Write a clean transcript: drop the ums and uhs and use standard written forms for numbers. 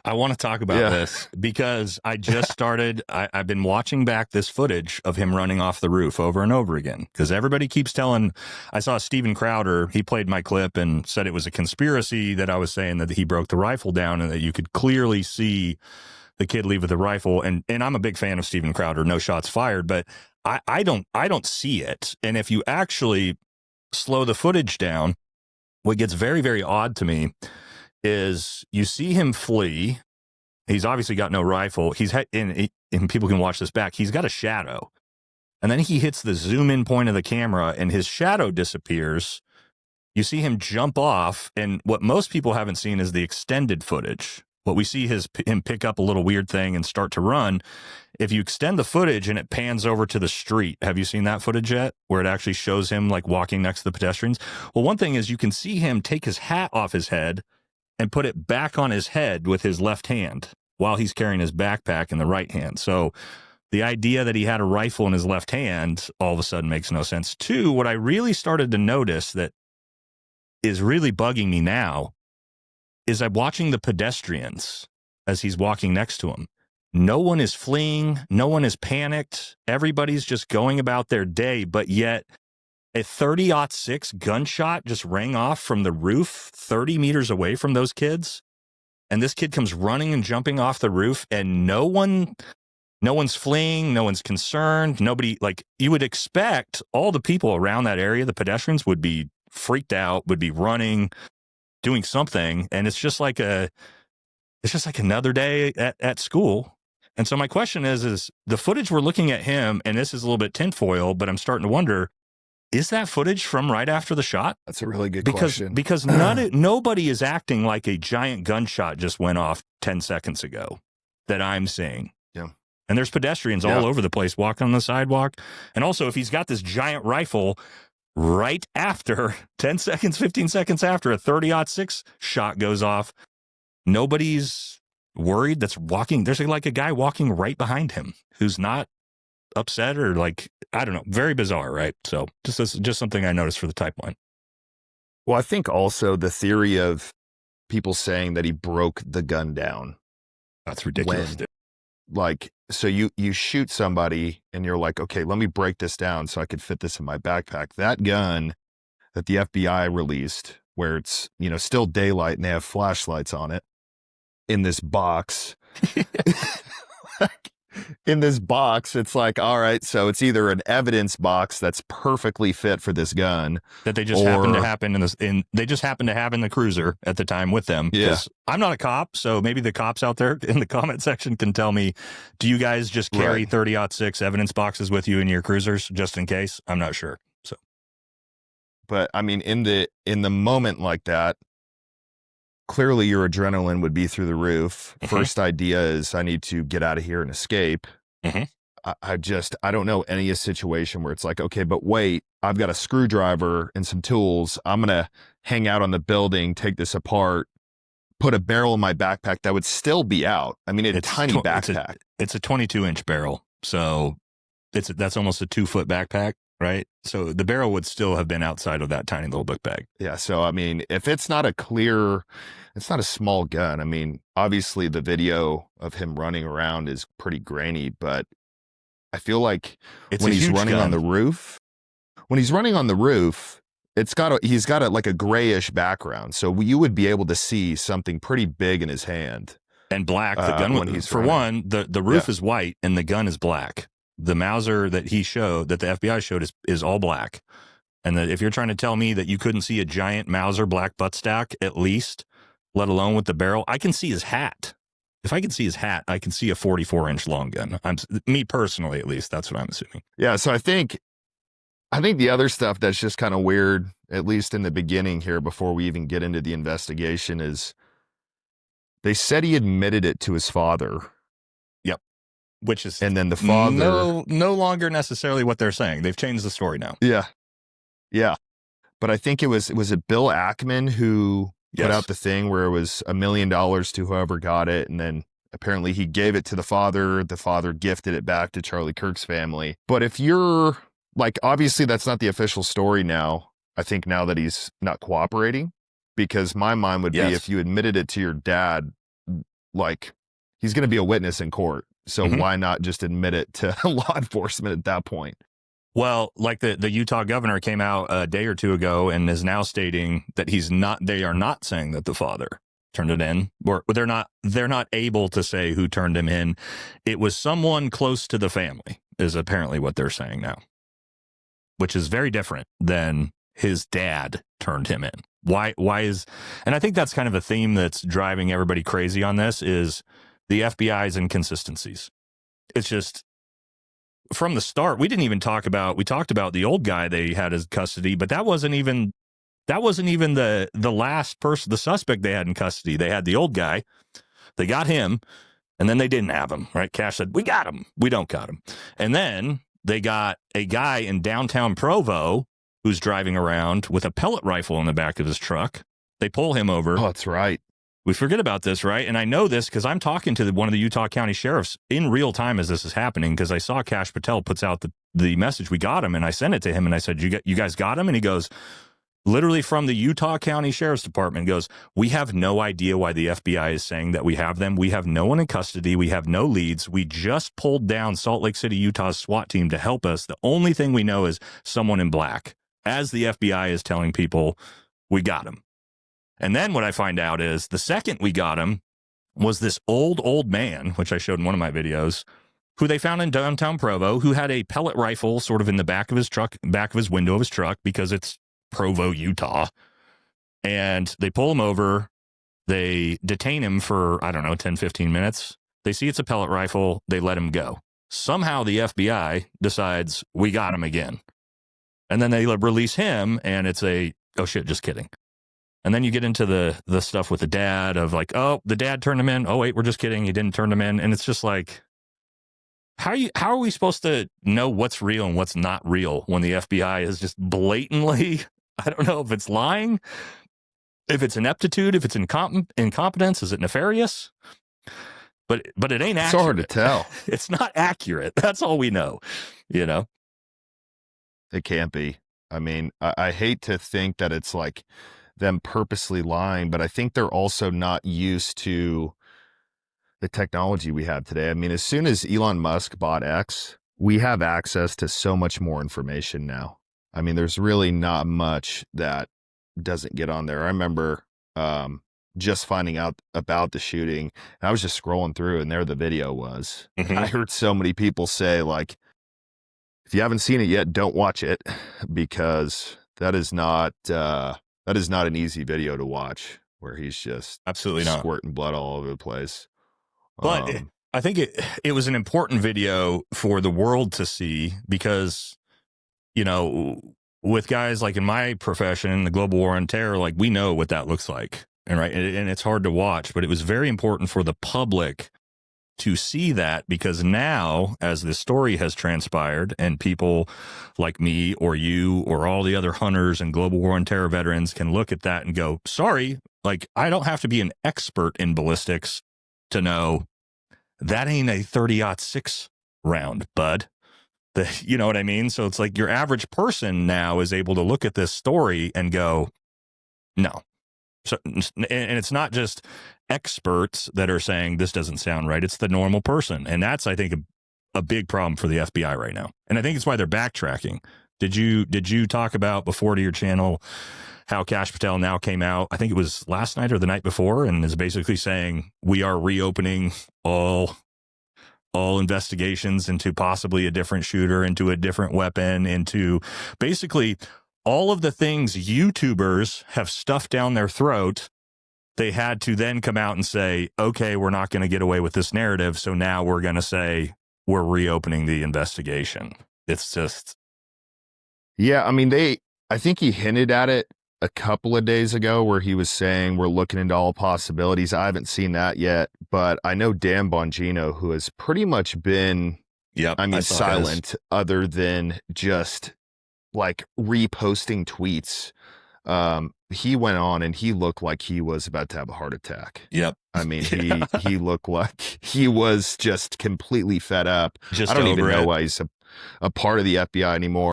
I want to talk about this because I just started. I've been watching back this footage of him running off the roof over and over again because everybody keeps telling. I saw Steven Crowder. He played my clip and said it was a conspiracy that I was saying that he broke the rifle down and that you could clearly see the kid leave with the rifle. And I'm a big fan of Steven Crowder. No shots fired, but I don't see it. And if you actually slow the footage down, what gets very, very odd to me is you see him flee. He's obviously got no rifle. And people can watch this back. He's got a shadow. And then he hits the zoom in point of the camera and his shadow disappears. You see him jump off. And what most people haven't seen is the extended footage. What we see is him pick up a little weird thing and start to run. If you extend the footage and it pans over to the street, have you seen that footage yet? Where it actually shows him like walking next to the pedestrians? Well, one thing is you can see him take his hat off his head and put it back on his head with his left hand while he's carrying his backpack in the right hand. So the idea that he had a rifle in his left hand all of a sudden makes no sense. Two, what I really started to notice that is really bugging me now is I'm watching the pedestrians as he's walking next to him. No one is fleeing. No one is panicked. Everybody's just going about their day, but yet a 30-06 gunshot just rang off from the roof 30 meters away from those kids. And this kid comes running and jumping off the roof and no one's fleeing. No one's concerned. Nobody, like you would expect all the people around that area, the pedestrians would be freaked out, would be running, doing something. And it's just like another day at school. And so my question is the footage we're looking at him, and this is a little bit tinfoil, but I'm starting to wonder, is that footage from right after the shot? That's a really good question. Because nobody is acting like a giant gunshot just went off 10 seconds ago that I'm seeing. Yeah. And there's pedestrians all over the place walking on the sidewalk. And also, if he's got this giant rifle right after 10 seconds, 15 seconds after a 30-06 shot goes off, nobody's worried that's walking. There's like a guy walking right behind him who's not upset or like, I don't know, very bizarre, right? So just something I noticed for the type one. Well, I think also the theory of people saying that he broke the gun down. That's ridiculous. Like, so you shoot somebody and you're like, okay, let me break this down so I could fit this in my backpack. That gun that the FBI released, where it's, still daylight and they have flashlights on it in this box. In this box, it's like, all right, so it's either an evidence box that's perfectly fit for this gun that they just happen to have in the cruiser at the time with them. Yeah. I'm not a cop, so maybe the cops out there in the comment section can tell me, do you guys just carry 30-06 evidence boxes with you in your cruisers just in case? I'm not sure. So, but I mean, in the moment like that, clearly your adrenaline would be through the roof. Mm-hmm. First idea is I need to get out of here and escape. Mm-hmm. I don't know any situation where it's like, okay, but wait, I've got a screwdriver and some tools. I'm going to hang out on the building, take this apart, put a barrel in my backpack that would still be out. I mean, it's a tiny backpack. It's a 22-inch barrel. So that's almost a 2-foot backpack. Right. So the barrel would still have been outside of that tiny little book bag. Yeah. So, I mean, if it's not it's not a small gun. I mean, obviously the video of him running around is pretty grainy, but I feel like when he's running on the roof, he's got like a grayish background. So you would be able to see something pretty big in his hand. And black. The gun, when he's for running. One, the roof is white and the gun is black. The Mauser that he showed, that the FBI showed, is all black. And that if you're trying to tell me that you couldn't see a giant Mauser black buttstock, at least, let alone with the barrel, I can see his hat. If I can see his hat, I can see a 44-inch long gun. Me personally, at least, that's what I'm assuming. Yeah, so I think the other stuff that's just kind of weird, at least in the beginning here, before we even get into the investigation, is they said he admitted it to his father. Which is, and then the father, no longer necessarily what they're saying. They've changed the story now. Yeah. But I think it was Bill Ackman who put out the thing where it was $1 million to whoever got it, and then apparently he gave it to the father. The father gifted it back to Charlie Kirk's family. But if you're like, obviously that's not the official story now. I think now that he's not cooperating, because my mind would be if you admitted it to your dad, like, he's going to be a witness in court. So Mhm. why not just admit it to law enforcement at that point? Well, like the Utah governor came out a day or two ago and is now stating that they are not saying that the father turned it in, or they're not able to say who turned him in. It was someone close to the family, is apparently what they're saying now, which is very different than his dad turned him in. Why is, and I think that's kind of a theme that's driving everybody crazy on this, is the FBI's inconsistencies. It's just, from the start, we talked about the old guy they had as custody, but that wasn't even the last person, the suspect they had in custody. They had the old guy, they got him, and then they didn't have him, right? Cash said, we got him, we don't got him. And then they got a guy in downtown Provo who's driving around with a pellet rifle in the back of his truck. They pull him over. Oh, that's right. We forget about this, right? And I know this because I'm talking to one of the Utah County sheriffs in real time as this is happening, because I saw Cash Patel puts out the message, we got him, and I sent it to him, and I said, you guys got him? And he goes, literally from the Utah County Sheriff's Department, goes, we have no idea why the FBI is saying that we have them. We have no one in custody. We have no leads. We just pulled down Salt Lake City, Utah's SWAT team to help us. The only thing we know is someone in black, as the FBI is telling people we got him. And then what I find out is the second we got him was this old man, which I showed in one of my videos, who they found in downtown Provo, who had a pellet rifle sort of in the back of his truck, back of his window of his truck, because it's Provo, Utah. And they pull him over. They detain him for, 10, 15 minutes. They see it's a pellet rifle. They let him go. Somehow the FBI decides we got him again. And then they release him, and it's oh shit, just kidding. And then you get into the stuff with the dad of like, oh, the dad turned him in. Oh, wait, we're just kidding. He didn't turn him in. And it's just like, how are we supposed to know what's real and what's not real when the FBI is just blatantly, I don't know if it's lying, if it's ineptitude, if it's incompetence, is it nefarious? But it ain't accurate. It's hard to tell. It's not accurate. That's all we know, It can't be. I mean, I hate to think that it's like them purposely lying, but I think they're also not used to the technology we have today. I mean, as soon as Elon Musk bought X, we have access to so much more information now. I mean, there's really not much that doesn't get on there. I remember just finding out about the shooting. I was just scrolling through, and there the video was. Mm-hmm. I heard so many people say, like, if you haven't seen it yet, don't watch it, because that is not an easy video to watch, where he's just absolutely not squirting blood all over the place. But I think it was an important video for the world to see, because, with guys like in my profession, the global war on terror, like, we know what that looks like. And it's hard to watch, but it was very important for the public to see that, because now, as this story has transpired, and people like me or you or all the other hunters and global war on terror veterans can look at that and go, sorry, like, I don't have to be an expert in ballistics to know that ain't a 30-06 round, bud. You know what I mean? So it's like your average person now is able to look at this story and go, no. So, and it's not just experts that are saying this doesn't sound right. It's the normal person. And that's, I think, a big problem for the FBI right now. And I think it's why they're backtracking. Did you talk about before to your channel how Cash Patel now came out, I think it was last night or the night before, and is basically saying we are reopening all investigations into possibly a different shooter, into a different weapon, into basically all of the things YouTubers have stuffed down their throat. They had to then come out and say, okay, we're not going to get away with this narrative, so now we're going to say we're reopening the investigation. It's just... Yeah, I mean, I think he hinted at it a couple of days ago, where he was saying we're looking into all possibilities. I haven't seen that yet, but I know Dan Bongino, who has pretty much been, silent, other than just like reposting tweets. He went on and he looked like he was about to have a heart attack. Yep. I mean, he looked like he was just completely fed up. Just I don't even know it. why he's a part of the FBI anymore.